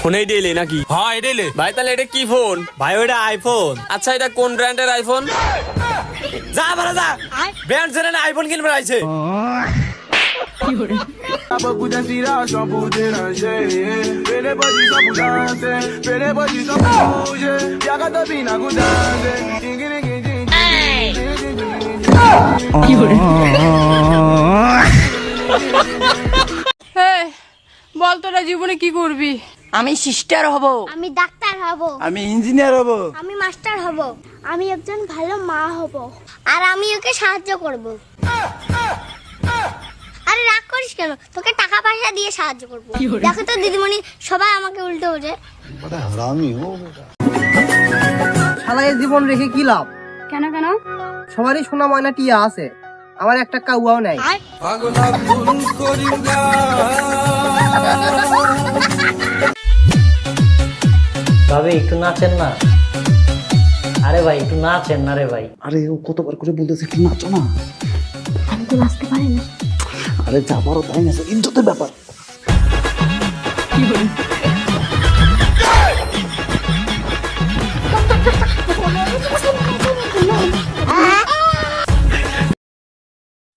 ফোনেই দিলে নাকি? হ্যাঁ এটাইলে ভাই তাহলে এটা কি ফোন? ভাই ওটা আইফোন। আচ্ছা এটা কোন ব্র্যান্ডের আইফোন? যা বাড়া যা, ব্র্যান্ড জেনে আইফোন কিনবে আইছে। বল তোরা জীবনে কি করবি? আমি সিস্টার হব, আমি ডাক্তার হব, আমি ইঞ্জিনিয়ার হব, আমি মাস্টার হব, আমি একজন ভালো মা হব, আর আমি ওকে সাহায্য করব। আরে রাগ করিস কেন, তোকে টাকা পয়সা দিয়ে সাহায্য করব। দেখো তো দিদিমণি, সবাই আমাকে উল্টো বোঝে। শালা এই জীবন রেখে কি লাভ? কেন কেন? সবারই সোনা ময়না টিয়া আছে, আমার একটা কাউয়াও নাই। ভাবি একটু নাচেন না। আরে ভাই একটু নাচেন না রে ভাই। আরে ও কতবার করে বলতেছে একটু নাচো না। আমি তো নাচতে পারি না। আরে যা পারো তাই নাচো, ইজ্জতের ব্যাপার।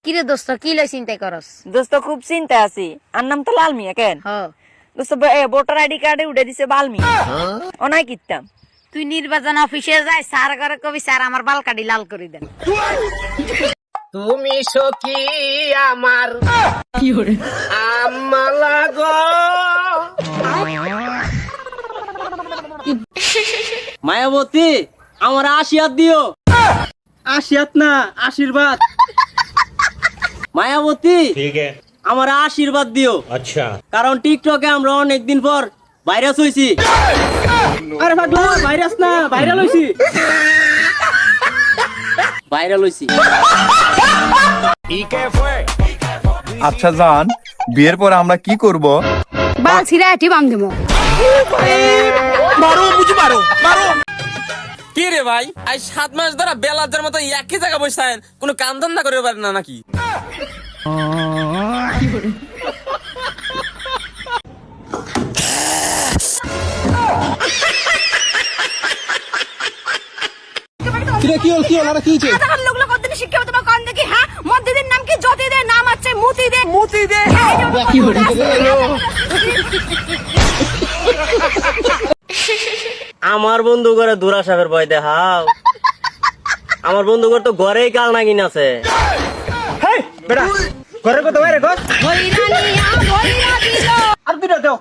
কিরে দোস্ত কি লই চিন্তা করস? দোস্ত খুব চিন্তা আছি। আর নাম তো লাল মিয়া কেন? দোস্ত ভোটার আইডি কার্ডে উঠে দিছে বাল মিয়া। ও নাই কিতাম তুই নির্বাচন অফিসে যাই স্যার করে কবি স্যার আমার বাল কাটি লাল করে দেন। তুমি সখী আমার আম্মা লাগো। মায়াবতী আমার আশীর্বাদ দিও। আশীর্বাদ না আশীর্বাদ। মায়াবতী আমার আশীর্বাদ দিও। আচ্ছা, কারণ টিকটকে আমরা অনেকদিন পর ভাইরাস হইছি। আরে পাগলা, ভাইরাস না ভাইরাল হইছি, ভাইরাল হইছি। আচ্ছা জান, বিয়ের পর আমরা কি করব? বাল ছিড়া এটি বাম দেবো। কি রে ভাই, আজ 7 মাস ধরে বেলাদের মতো একই জায়গা বসে থাকেন, কোনো কাম ধান্দা করে পারেন না নাকি? কি হল আর কি হয়েছে? লোকগুলো কতদিন শিক্ষা হতে পারে? কোন দেখি হ্যাঁ মসজিদের নাম কি? জ্যোতি দে, নাম আছে মুতি দে। মুতি দে কি হল? আমার বন্ধু করে দুরাসাবের ভয় দেখাও। আমার বন্ধু করে তো ঘরেই কাল নাগিন আছে। বেটা ঘরের কথা বাইরে কর। ভৈরানিয়া ভৈরা দিল আর দুটো দাও।